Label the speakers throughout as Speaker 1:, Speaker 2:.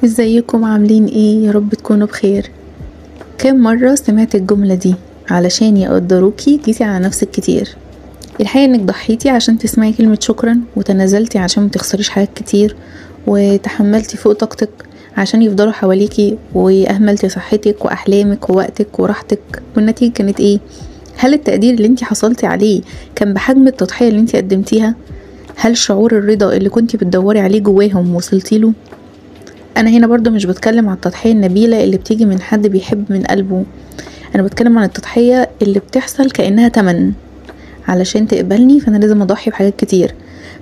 Speaker 1: ازيكم عاملين ايه؟ يا رب تكونوا بخير. كام مرة سمعت الجملة دي؟ علشان يقدروكي جيتي على نفسك كتير. الحقيقة انك ضحيتي عشان تسمعي كلمة شكرا، وتنازلتي عشان متخسريش حاجات كتير، وتحملتي فوق طاقتك عشان يفضلوا حواليكي، واهملتي صحتك واحلامك ووقتك وراحتك. والنتيجة كانت ايه؟ هل التقدير اللي انتي حصلتي عليه كان بحجم التضحية اللي انتي قدمتيها؟ هل شعور الرضا اللي كنتي بتدوري عليه جواهم وصلتيله؟ انا هنا برضو مش بتكلم عن التضحية النبيلة اللي بتيجي من حد بيحب من قلبه، انا بتكلم عن التضحية اللي بتحصل كأنها تمن. علشان تقبلني فانا لازم اضحي بحاجات كتير.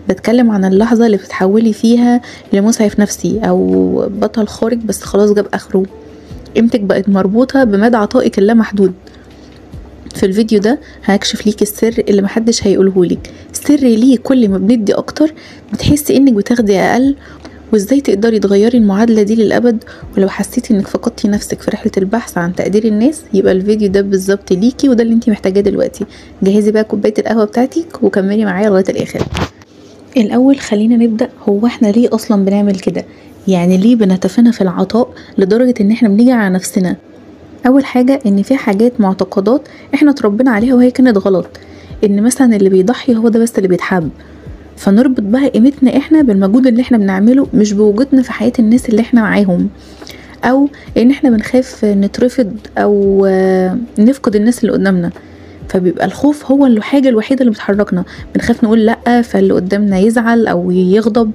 Speaker 1: بتكلم عن اللحظة اللي بتتحولي فيها لمسعف نفسي او بطل خارق بس خلاص جاب اخره. قيمتك بقت مربوطة بمدى عطائك اللامحدود. في الفيديو ده هكشف ليك السر اللي محدش هيقولهولك، سر ليه كل ما بندي اكتر بتحسي انك بتاخدي اقل، وازاي تقدري تغيري المعادلة دي للأبد. ولو حسيتي انك فقدتي نفسك في رحلة البحث عن تقدير الناس، يبقى الفيديو ده بالظبط ليكي، وده اللي انتي محتاجاه دلوقتي. جهزي بقى كوباية القهوة بتاعتك وكملي معايا لغاية الآخر. الأول خلينا نبدأ، هو احنا ليه أصلا بنعمل كده؟ يعني ليه بنتفانى في العطاء لدرجة ان احنا بنيجي على نفسنا؟ أول حاجة ان في حاجات معتقدات احنا اتربينا عليها وهي كانت غلط، ان مثلا اللي بيضحي هو ده بس اللي بيتحب. فنربط بقى قيمتنا احنا بالمجهود اللي احنا بنعمله، مش بوجودنا في حياة الناس اللي احنا معاهم، او ان احنا بنخاف نترفض او نفقد الناس اللي قدامنا. فبيبقى الخوف هو الحاجة الوحيدة اللي بتحركنا. بنخاف نقول لأ فاللي قدامنا يزعل او يغضب،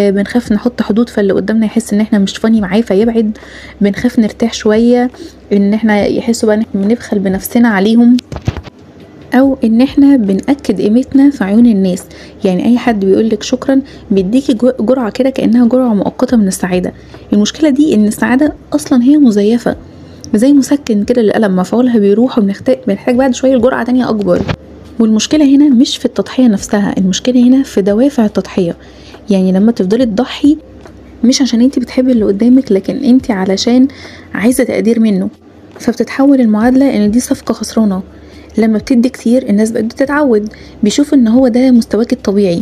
Speaker 1: بنخاف نحط حدود فاللي قدامنا يحس ان احنا مش فاني معاه فيبعد، بنخاف نرتاح شوية ان احنا يحسوا بقى ان احنا بنبخل بنفسنا عليهم، او ان احنا بنأكد قيمتنا في عيون الناس. يعني اي حد بيقولك شكرا بيديكي جرعة كده كأنها جرعة مؤقتة من السعادة. المشكلة دي ان السعادة اصلا هي مزيفة، زي مسكن كده للألم، مفعولها بيروح بنحتاج بعد شوية لجرعة تانية اكبر. والمشكلة هنا مش في التضحية نفسها، المشكلة هنا في دوافع التضحية. يعني لما تفضلي تضحي مش عشان انتي بتحبي اللي قدامك، لكن انتي علشان عايزة تقدير منه، فبتتحول المعادلة ان دي صفقة خسرانة. لما بتدي كتير الناس بقت بتتعود، بيشوف ان هو ده مستواك الطبيعي،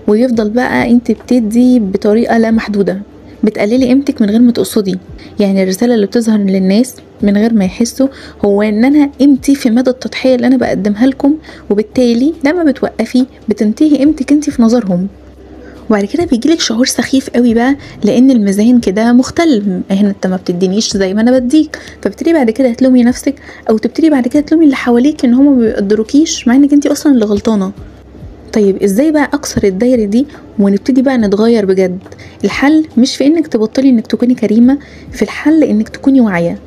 Speaker 1: ويفضل بقى انت بتدي بطريقة لا محدودة، بتقللي قيمتك من غير ما تقصدي. يعني الرسالة اللي بتظهر للناس من غير ما يحسوا هو ان انا قيمتي في مدى التضحية اللي انا بقدمها لكم، وبالتالي لما بتوقفي بتنتهي قيمتك انت في نظرهم. وبعد كده بيجيلك شعور سخيف قوي بقى، لان الميزان كده مختل، هنا انت ما بتدينيش زي ما انا بديك، فبتبتدي بعد كده تلومي نفسك، او تبتدي بعد كده تلومي اللي حواليك ان هم ما بيقدروكيش مع انك انت اصلا اللي غلطانه. طيب ازاي بقى اكسر الدايره دي ونبتدي بقى نتغير بجد؟ الحل مش في انك تبطلي انك تكوني كريمه، في الحل انك تكوني واعيه.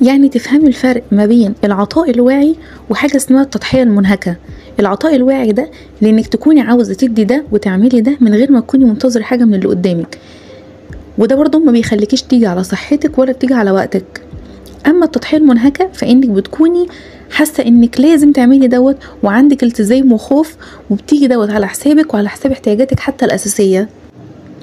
Speaker 1: يعني تفهمي الفرق ما بين العطاء الواعي وحاجة اسمها التضحية المنهكة. العطاء الواعي ده لانك تكوني عاوزة تدي ده وتعملي ده من غير ما تكوني منتظرة حاجة من اللي قدامك، وده برضو ما بيخليكيش تيجي على صحتك ولا تيجي على وقتك. اما التضحية المنهكة فانك بتكوني حاسة انك لازم تعملي دوت، وعندك التزام وخوف، وبتيجي دوت على حسابك وعلى حساب احتياجاتك حتى الأساسية.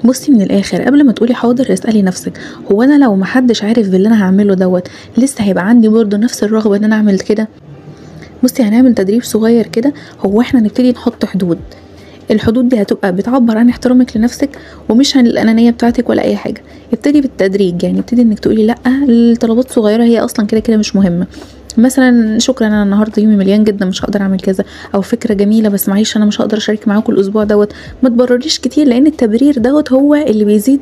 Speaker 1: بصي من الاخر، قبل ما تقولي حاضر اسألي نفسك، هو انا لو محدش عارف باللي انا هعمله دوت لسه هيبقى عندي برضو نفس الرغبة ان انا اعمل كده؟ بصي هنعمل تدريب صغير كده، هو احنا نبتدي نحط حدود. الحدود دي هتبقى بتعبر عن احترامك لنفسك ومش عن الانانية بتاعتك ولا اي حاجة. ابتدي بالتدريج، يعني ابتدي انك تقولي لا الطلبات صغيرة هي اصلا كده كده مش مهمة. مثلا شكرا انا النهارده يومي مليان جدا مش هقدر اعمل كذا، او فكره جميله بس معلش انا مش هقدر اشارك معاكم الاسبوع دوت. ما تبرريش كتير، لان التبرير دوت هو اللي بيزيد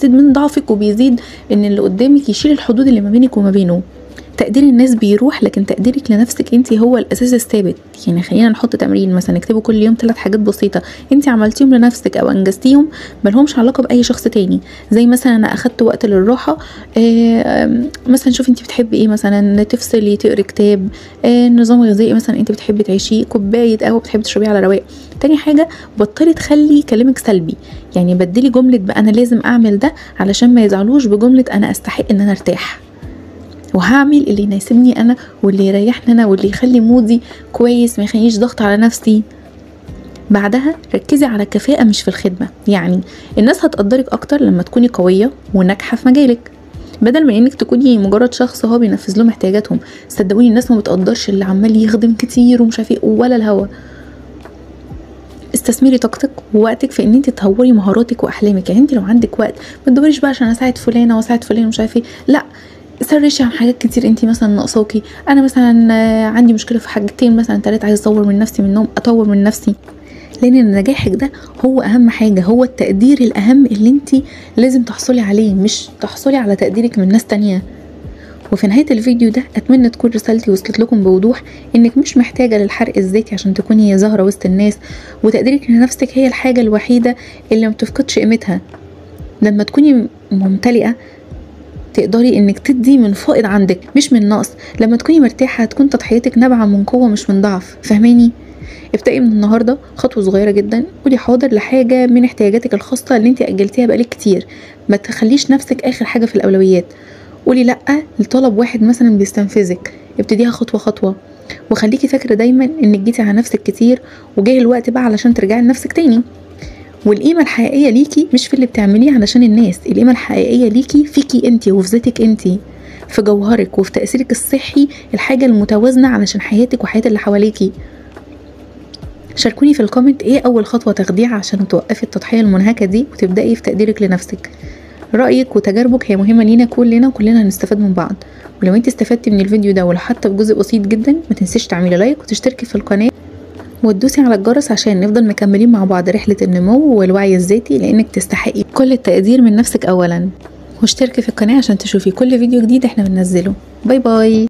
Speaker 1: من ضعفك، وبيزيد ان اللي قدامك يشيل الحدود اللي ما بينك وما بينه. تقدير الناس بيروح، لكن تقديرك لنفسك انت هو الاساس الثابت. يعني خلينا نحط تمرين، مثلا اكتبوا كل يوم 3 حاجات بسيطه انت عملتيهم لنفسك او انجزتيهم ملهمش علاقه باي شخص تاني. زي مثلا انا اخدت وقت للراحه، مثلا شوفي انت بتحبي ايه، مثلا تفصلي، تقري كتاب، نظام غذائي مثلا انت بتحبي تعيشيه، كوبايه قهوه بتحبي تشربيها على رواق. تاني حاجه بطلي تخلي كلامك سلبي، يعني بدلي جمله بقى انا لازم اعمل ده علشان ما يزعلوش بجمله انا استحق ان انا ارتاح، وهعمل اللي يناسبني انا واللي يريحني انا واللي يخلي مودي كويس ما يخليش ضغط على نفسي. بعدها ركزي على الكفاءة مش في الخدمة. يعني الناس هتقدرك اكتر لما تكوني قوية وناجحة في مجالك، بدل من انك تكوني مجرد شخص هو بينفذ لهم احتياجاتهم. صدقوني الناس ما بتقدرش اللي عمال يخدم كتير ومش عارف ايه ولا الهوا. استثمري طاقتك ووقتك في ان انت تطوري مهاراتك واحلامك. يعني انت لو عندك وقت ما تدوريش بقى عشان اساعد فلانه واساعد فلان ومش عارفه ايه، لا، سرشي عن حاجات كتير انت مثلا ناقصاكي. انا مثلا عندي مشكله في حاجتين مثلا 3، عايزه اطور من نفسي منهم، اطور من نفسي. لان نجاحك ده هو اهم حاجه، هو التقدير الاهم اللي انت لازم تحصلي عليه، مش تحصلي على تقديرك من ناس تانية. وفي نهاية الفيديو ده اتمنى تكون رسالتي وصلت لكم بوضوح، انك مش محتاجة للحرق الذاتي عشان تكوني ظاهرة وسط الناس، وتقديرك لنفسك هي الحاجة الوحيدة اللي ما بتفقدش قيمتها. لما تكوني ممتلئة تقدري انك تدي من فائض عندك مش من نقص. لما تكوني مرتاحة هتكون تضحيتك نابعة من قوة مش من ضعف. فاهماني؟ ابدأي من النهاردة خطوة صغيرة جدا، قولي حاضر لحاجة من احتياجاتك الخاصة اللي انت أجلتيها بقالك كتير. ما تخليش نفسك آخر حاجة في الأولويات. قولي لأ لطلب واحد مثلا بيستنفذك، ابتديها خطوة خطوة. وخليكي فاكرة دايما انك جيتي على نفسك كتير، وجاي الوقت بقى علشان ترجعي لنفسك تاني. والقيمة الحقيقية ليكي مش في اللي بتعمليه علشان الناس، القيمة الحقيقية ليكي فيكي انتي وفي ذاتك انتي، في جوهرك وفي تأثيرك الصحي، الحاجة المتوازنة علشان حياتك وحياة اللي حواليكي. شاركوني في الكومنت ايه اول خطوة تاخديها عشان توقفي التضحية المنهكة دي وتبدأي في تقديرك لنفسك. رأيك وتجاربك هي مهمة لينا كلنا، وكلنا هنستفاد من بعض. ولو انت استفدتي من الفيديو ده ولو حتى بجزء بسيط جدا، ما تنسيش تعملي لايك وتشتركي في القناة وتدوسي على الجرس عشان نفضل مكملين مع بعض رحلة النمو والوعي الذاتي، لانك تستحقي كل التقدير من نفسك اولا. واشتركي في القناة عشان تشوفي كل فيديو جديد احنا بننزله. باي باي.